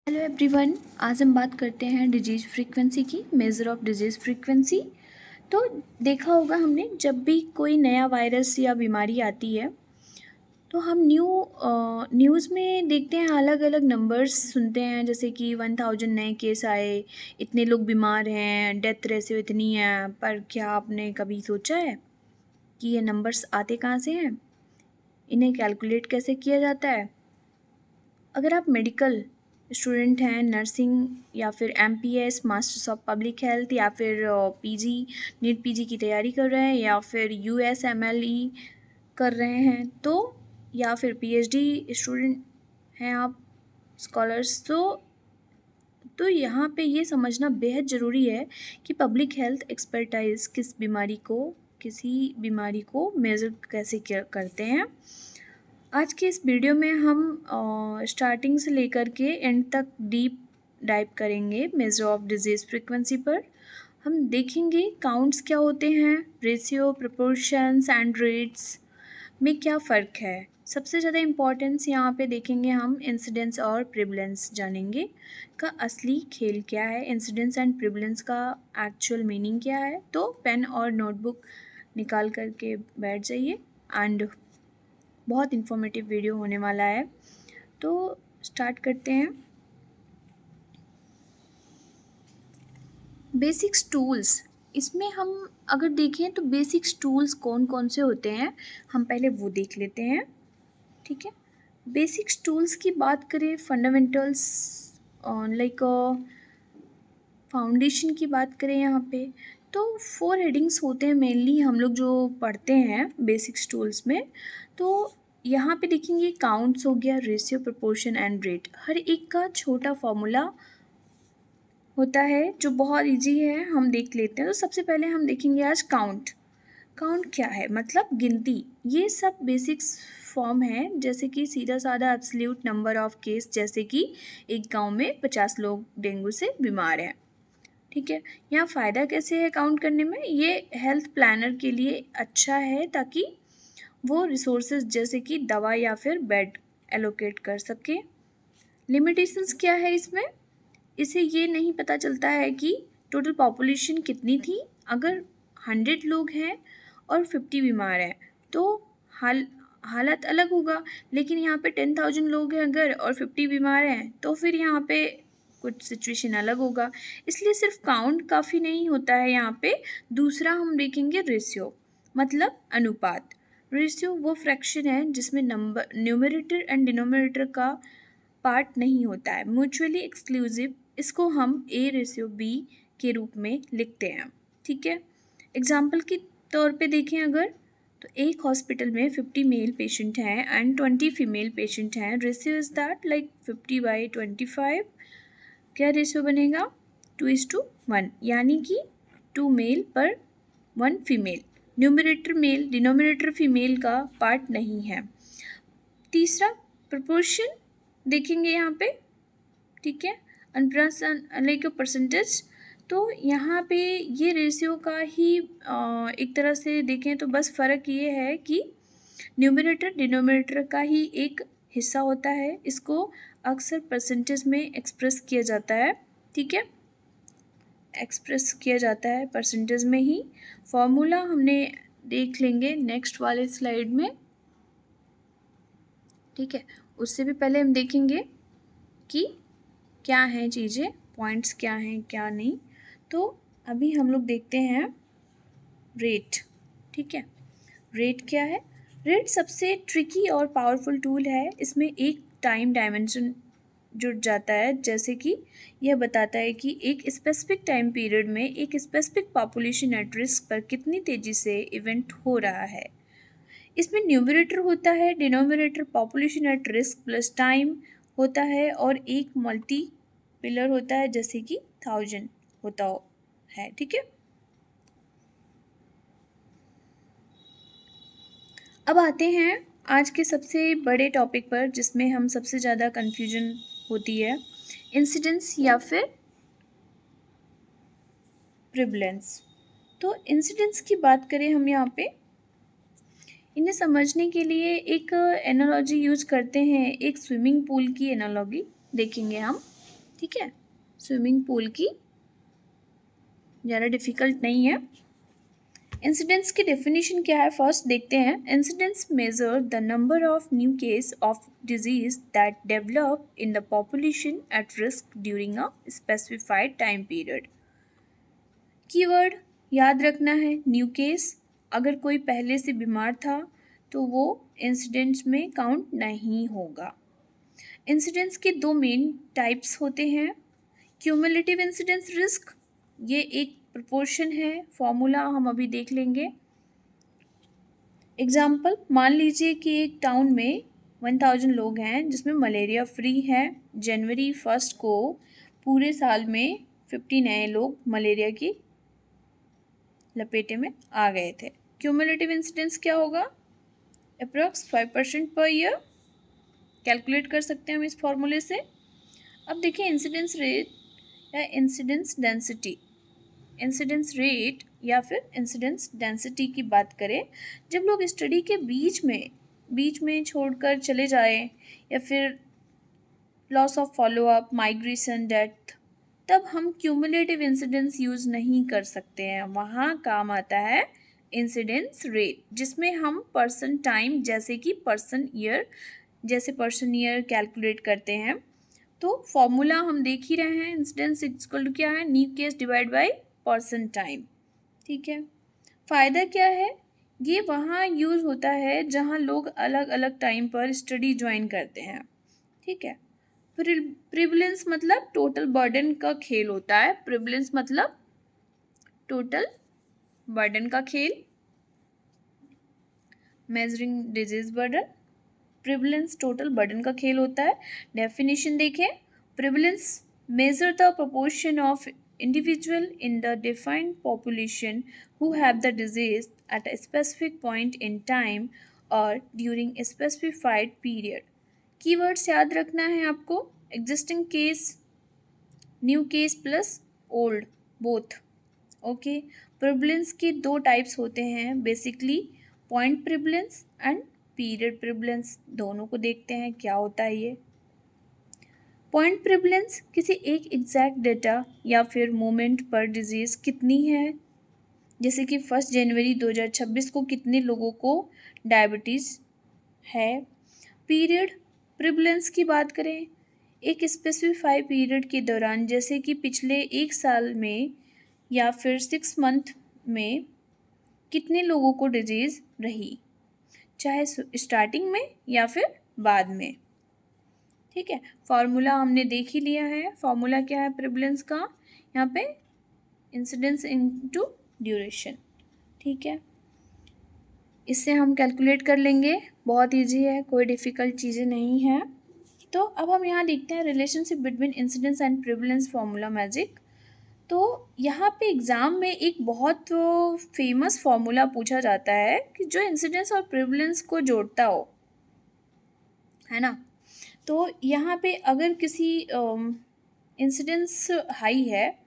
Hello everyone. आज हम बात करते हैं डिजीज़ फ्रीक्वेंसी की, मेजर ऑफ डिजीज़ फ्रीक्वेंसी। तो देखा होगा हमने, जब भी कोई नया वायरस या बीमारी आती है तो हम न्यूज़ में देखते हैं, अलग अलग नंबर्स सुनते हैं, जैसे कि 1000 नए केस आए, इतने लोग बीमार हैं, डेथ रेशियो इतनी है। पर क्या आपने कभी सोचा है कि ये नंबर्स आते कहाँ से हैं, इन्हें कैलकुलेट कैसे किया जाता है? अगर आप मेडिकल स्टूडेंट हैं, नर्सिंग या फिर MPS masters of public health, या फिर पीजी नीट पीजी की तैयारी कर रहे हैं, या फिर यूएसएमएलई कर रहे हैं, तो या फिर पीएचडी स्टूडेंट हैं आप, स्कॉलर्स, तो यहाँ पे ये समझना बेहद ज़रूरी है कि पब्लिक हेल्थ एक्सपर्टाइज किसी बीमारी को मेज़र कैसे करते हैं। आज के इस वीडियो में हम स्टार्टिंग से लेकर के एंड तक डीप डाइव करेंगे मेजर ऑफ डिजीज़ फ्रीक्वेंसी पर। हम देखेंगे काउंट्स क्या होते हैं, रेशियो, प्रोपोर्शंस एंड रेट्स में क्या फ़र्क है। सबसे ज़्यादा इम्पोर्टेंस यहाँ पे देखेंगे हम, इंसिडेंस और प्रिवलेंस जानेंगे का असली खेल क्या है, इंसिडेंस एंड प्रिवलेंस का एक्चुअल मीनिंग क्या है। तो पेन और नोटबुक निकाल करके बैठ जाइए, एंड बहुत इन्फॉर्मेटिव वीडियो होने वाला है। तो स्टार्ट करते हैं। बेसिक्स टूल्स, इसमें हम अगर देखें तो बेसिक्स टूल्स कौन कौन से होते हैं, हम पहले वो देख लेते हैं। ठीक है, बेसिक्स टूल्स की बात करें, फंडामेंटल्स लाइक फाउंडेशन की बात करें यहाँ पे, तो 4 हेडिंग्स होते हैं मेनली हम लोग जो पढ़ते हैं बेसिक्स टूल्स में। तो यहाँ पे देखेंगे काउंट्स हो गया, रेशियो, प्रोपोर्शन एंड रेट, हर एक का छोटा फॉर्मूला होता है जो बहुत इजी है, हम देख लेते हैं। तो सबसे पहले हम देखेंगे आज काउंट। काउंट क्या है, मतलब गिनती। ये सब बेसिक्स फॉर्म है, जैसे कि सीधा साधा एब्सोल्यूट नंबर ऑफ केस, जैसे कि एक गांव में 50 लोग डेंगू से बीमार हैं। ठीक है, यहाँ फ़ायदा कैसे है काउंट करने में, ये हेल्थ प्लानर के लिए अच्छा है ताकि वो रिसोर्सेज जैसे कि दवा या फिर बेड एलोकेट कर सके। लिमिटेशंस क्या है इसमें, इसे ये नहीं पता चलता है कि टोटल पॉपुलेशन कितनी थी। अगर 100 लोग हैं और 50 बीमार हैं तो हालत अलग होगा, लेकिन यहाँ पे 10,000 लोग हैं अगर और 50 बीमार हैं तो फिर यहाँ पे कुछ सिचुएशन अलग होगा। इसलिए सिर्फ काउंट काफ़ी नहीं होता है यहाँ पे। दूसरा हम देखेंगे रेशियो, मतलब अनुपात। रेशियो वो फ्रैक्शन है जिसमें नंबर न्यूमरेटर एंड डिनोमिनेटर का पार्ट नहीं होता है, म्यूचुअली एक्सक्लूसिव। इसको हम ए रेशियो बी के रूप में लिखते हैं। ठीक है, एग्जाम्पल के तौर पे देखें अगर, तो एक हॉस्पिटल में 50 मेल पेशेंट हैं एंड 20 फीमेल पेशेंट हैं। Ratio is that like 50/25। क्या रेशियो बनेगा, 2:1, यानी कि 2 मेल पर 1 female. Numerator male, denominator female का पार्ट नहीं है। तीसरा प्रोपोर्शन देखेंगे यहाँ पे। ठीक है, लाइक परसेंटेज। तो यहाँ पे ये रेशियो का ही एक तरह से देखें तो बस फ़र्क ये है कि न्यूमरेटर डिनोमिनेटर का ही एक हिस्सा होता है, इसको अक्सर परसेंटेज में एक्सप्रेस किया जाता है। ठीक है, एक्सप्रेस किया जाता है परसेंटेज में ही। फॉर्मूला हमने देख लेंगे नेक्स्ट वाले स्लाइड में। ठीक है, उससे भी पहले हम देखेंगे कि क्या हैं चीज़ें, पॉइंट्स क्या हैं क्या नहीं। तो अभी हम लोग देखते हैं रेट। ठीक है, रेट क्या है, रेट सबसे ट्रिकी और पावरफुल टूल है। इसमें एक टाइम डायमेंशन जुड़ जाता है, जैसे कि यह बताता है कि एक स्पेसिफिक टाइम पीरियड में एक स्पेसिफिक पॉपुलेशन एट रिस्क पर कितनी तेज़ी से इवेंट हो रहा है। इसमें न्यूमरेटर होता है, denominator population at risk plus time होता है, और एक मल्टी पिलर होता है जैसे कि 1000 होता है। ठीक है, अब आते हैं आज के सबसे बड़े टॉपिक पर, जिसमें हम सबसे ज़्यादा कन्फ्यूजन होती है, इंसिडेंस या फिर प्रिवलेंस। तो इंसिडेंस की बात करें हम यहाँ पे, इन्हें समझने के लिए एक एनालॉजी यूज करते हैं, एक स्विमिंग पूल की एनालॉजी देखेंगे हम। ठीक है, स्विमिंग पूल की ज़्यादा डिफिकल्ट नहीं है। इंसिडेंट्स की डेफिनेशन क्या है फर्स्ट देखते हैं। Incidents measure the number of new case of disease that develop in the population at risk during a specified time period. Keyword याद रखना है न्यू केस, अगर कोई पहले से बीमार था तो वो इंसिडेंट्स में काउंट नहीं होगा। इंसिडेंट्स के दो मेन टाइप्स होते हैं। क्यूमुलेटिव इंसिडेंस रिस्क, ये एक प्रोपोर्शन है, फॉर्मूला हम अभी देख लेंगे। एग्जाम्पल, मान लीजिए कि एक टाउन में 1000 लोग हैं जिसमें मलेरिया फ्री है। जनवरी 1 को पूरे साल में 50 नए लोग मलेरिया की लपेटे में आ गए थे। क्यूमुलेटिव इंसिडेंस क्या होगा? अप्रॉक्स 5% पर ईयर, कैलकुलेट कर सकते हैं हम इस फॉर्मूले से। अब देखिए इंसिडेंस रेट या इंसिडेंस डेंसिटी। इंसिडेंस रेट या फिर इंसिडेंस डेंसिटी की बात करें, जब लोग स्टडी के बीच में छोड़कर चले जाएं या फिर loss of follow up, migration, death, तब हम क्यूमुलेटिव इंसिडेंस यूज़ नहीं कर सकते हैं। वहाँ काम आता है इंसिडेंस रेट, जिसमें हम पर्सन टाइम जैसे पर्सन ईयर कैलकुलेट करते हैं। तो फॉर्मूला हम देख ही रहे हैं, इंसिडेंस इक्वल टू क्या है, new case divide by person time. ठीक है, फ़ायदा क्या है? ये वहाँ यूज़ होता है जहाँ लोग अलग अलग टाइम पर स्टडी ज्वाइन करते हैं। ठीक है, प्रिवलेंस मतलब टोटल बर्डन का खेल होता है। प्रिवलेंस मतलब टोटल बर्डन का खेल, measuring disease burden. Prevalence total burden का खेल होता है। डेफिनेशन देखें, prevalence measure the proportion of individual in the defined population who have the disease at a specific point in time or during a specified period। Keywords याद रखना है आपको, existing case, new case plus old, both. Okay, prevalence के दो types होते हैं basically, point prevalence and period prevalence. दोनों को देखते हैं क्या होता है ये। पॉइंट प्रिवलेंस किसी एक एग्जैक्ट डेटा या फिर मोमेंट पर डिजीज कितनी है, जैसे कि 1 जनवरी 2026 को कितने लोगों को डायबिटीज़ है। पीरियड प्रिवलेंस की बात करें, एक स्पेसिफाई पीरियड के दौरान, जैसे कि पिछले एक साल में या फिर 6 मंथ में कितने लोगों को डिजीज़ रही, चाहे स्टार्टिंग में या फिर बाद में। ठीक है, फॉर्मूला हमने देख ही लिया है। फॉर्मूला क्या है प्रिवलेंस का? यहाँ पे इंसिडेंस इनटू ड्यूरेशन। ठीक है, इससे हम कैलकुलेट कर लेंगे, बहुत इजी है, कोई डिफ़िकल्ट चीज़ें नहीं है। तो अब हम यहाँ देखते हैं relationship between incidence and prevalence, formula magic. तो यहाँ पे एग्ज़ाम में एक बहुत फेमस फार्मूला पूछा जाता है कि जो इंसिडेंस और प्रिवलेंस को जोड़ता हो, है ना। तो यहाँ पे अगर किसी इंसिडेंस हाई है,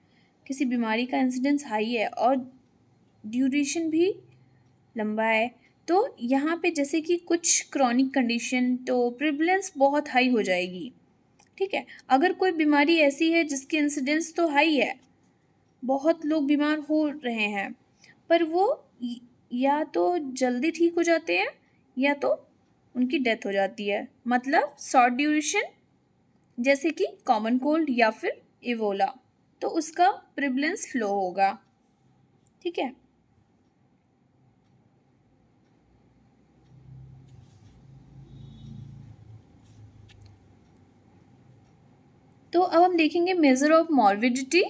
किसी बीमारी का इंसिडेंस हाई है और ड्यूरेशन भी लंबा है, तो यहाँ पे जैसे कि कुछ क्रॉनिक कंडीशन, तो प्रिवलेंस बहुत हाई हो जाएगी। ठीक है, अगर कोई बीमारी ऐसी है जिसकी इंसिडेंस तो हाई है, बहुत लोग बीमार हो रहे हैं, पर वो या तो जल्दी ठीक हो जाते हैं या तो उनकी डेथ हो जाती है, मतलब शॉर्ट ड्यूरेशन, जैसे कि कॉमन कोल्ड या फिर इवोला, तो उसका प्रिवलेंस फ्लो होगा। ठीक है, तो अब हम देखेंगे मेजर ऑफ मॉर्बिडिटी।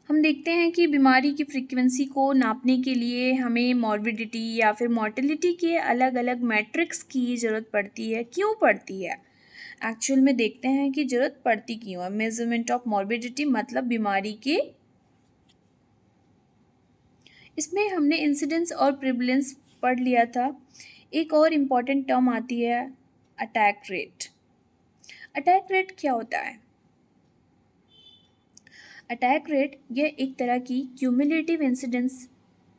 हम देखते हैं कि बीमारी की फ्रीक्वेंसी को नापने के लिए हमें मॉर्बिडिटी या फिर मॉर्टेलिटी के अलग अलग मैट्रिक्स की ज़रूरत पड़ती है। क्यों पड़ती है? एक्चुअल में देखते हैं कि ज़रूरत पड़ती क्यों है। मेजरमेंट ऑफ मॉर्बिडिटी मतलब बीमारी के, इसमें हमने इंसिडेंस और प्रिवलेंस पढ़ लिया था। एक और इम्पॉर्टेंट टर्म आती है, अटैक रेट। अटैक रेट क्या होता है? अटैक रेट यह एक तरह की क्यूमुलेटिव इंसिडेंस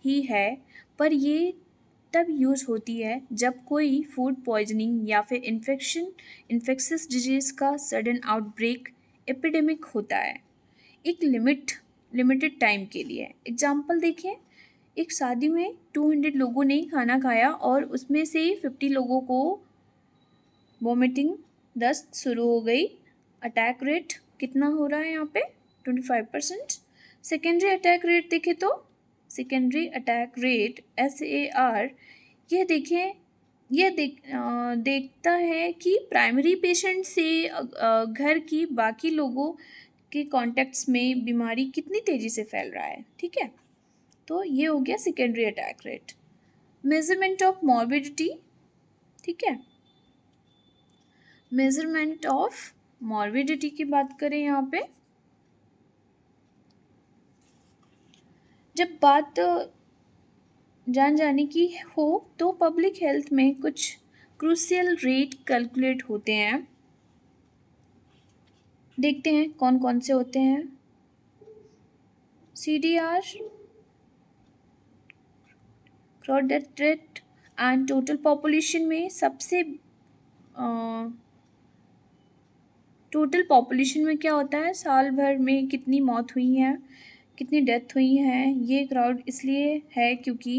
ही है, पर ये तब यूज़ होती है जब कोई फूड पॉइजनिंग या फिर इन्फेक्शियस डिजीज़ का सडन आउटब्रेक एपिडेमिक होता है एक लिमिटेड टाइम के लिए। एग्जाम्पल देखें, एक शादी में 200 लोगों ने खाना खाया और उसमें से 50 लोगों को वोमिटिंग दस्त शुरू हो गई। अटैक रेट कितना हो रहा है यहाँ पे? 25%। सेकेंडरी अटैक रेट देखें तो सेकेंडरी अटैक रेट SAR, यह देखें, देखता है कि प्राइमरी पेशेंट से घर की बाकी लोगों के कॉन्टेक्ट्स में बीमारी कितनी तेज़ी से फैल रहा है। ठीक है, तो ये हो गया secondary attack rate. Measurement of morbidity, ठीक है, मेजरमेंट ऑफ मॉर्बिडिटी की बात करें यहाँ पे, जब बात जान जाने की हो तो पब्लिक हेल्थ में कुछ क्रूशियल रेट कैलकुलेट होते हैं। देखते हैं कौन कौन से होते हैं। CDR, gross death rate and total population में सबसे टोटल पॉपुलेशन में क्या होता है, साल भर में कितनी मौत हुई हैं, कितनी डेथ हुई हैं। ये क्राउड इसलिए है क्योंकि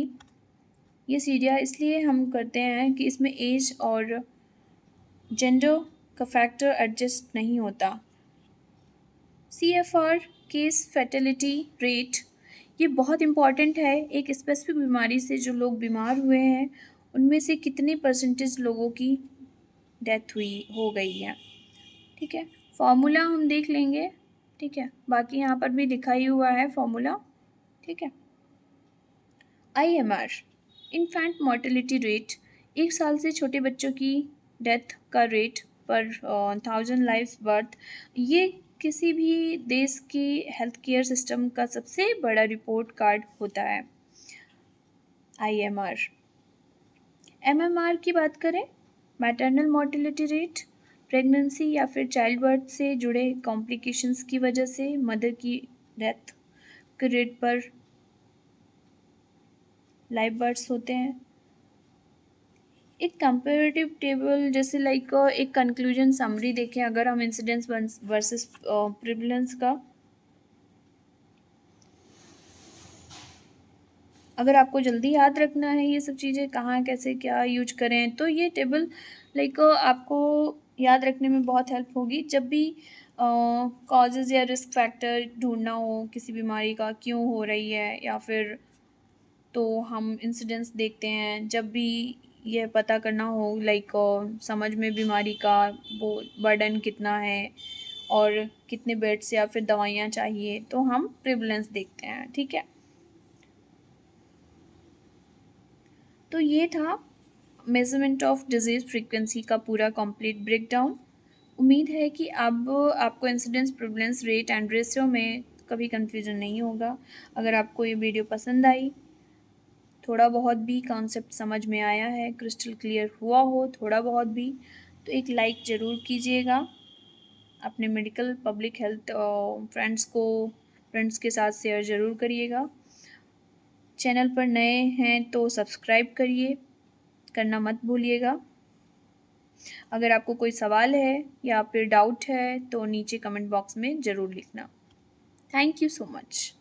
ये CDR इसलिए हम करते हैं कि इसमें एज और जेंडर का फैक्टर एडजस्ट नहीं होता। CFR, केस फैटेलिटी रेट, ये बहुत इम्पॉर्टेंट है। एक स्पेसिफिक बीमारी से जो लोग बीमार हुए हैं उनमें से कितनी परसेंटेज लोगों की डेथ हो गई है। ठीक है, फॉर्मूला हम देख लेंगे। ठीक है, बाकी यहाँ पर भी लिखा ही हुआ है फॉर्मूला। ठीक है, IMR, इन्फेंट मोर्टेलिटी रेट, एक साल से छोटे बच्चों की डेथ का रेट पर 1000 लाइफ बर्थ। ये किसी भी देश की हेल्थ केयर सिस्टम का सबसे बड़ा रिपोर्ट कार्ड होता है, IMR। MMR की बात करें, मैटरनल मोर्टेलिटी रेट, प्रेगनेंसी या फिर चाइल्ड बर्थ से जुड़े कॉम्प्लिकेशंस की वजह से मदर की डेथ के रेट पर लाइव बर्थ्स होते हैं। एक कंपैरेटिव टेबल जैसे लाइक एक कंक्लूजन समरी देखें, अगर हम इंसिडेंस वर्सेस प्रिवलेंस का, अगर आपको जल्दी याद रखना है ये सब चीज़ें कहाँ कैसे क्या यूज करें, तो ये टेबल लाइक आपको याद रखने में बहुत हेल्प होगी। जब भी कॉजेज़ या रिस्क फैक्टर ढूंढना हो किसी बीमारी का, क्यों हो रही है, या फिर तो हम इंसिडेंस देखते हैं। जब भी ये पता करना हो लाइक समझ में बीमारी का वो बर्डन कितना है और कितने बेड्स या फिर दवाइयाँ चाहिए, तो हम प्रिवलेंस देखते हैं। ठीक है, तो ये था मेजरमेंट ऑफ डिजीज़ फ्रीक्वेंसी का पूरा कंप्लीट ब्रेकडाउन। उम्मीद है कि अब आपको incidence, prevalence, rate and ratio में कभी कन्फ्यूजन नहीं होगा। अगर आपको ये वीडियो पसंद आई, थोड़ा बहुत भी कॉन्सेप्ट समझ में आया है, क्रिस्टल क्लियर हुआ हो थोड़ा बहुत भी, तो एक लाइक ज़रूर कीजिएगा। अपने मेडिकल पब्लिक हेल्थ फ्रेंड्स के साथ शेयर ज़रूर करिएगा। चैनल पर नए हैं तो सब्सक्राइब करना मत भूलिएगा। अगर आपको कोई सवाल है या फिर डाउट है तो नीचे कमेंट बॉक्स में ज़रूर लिखना। Thank you so much.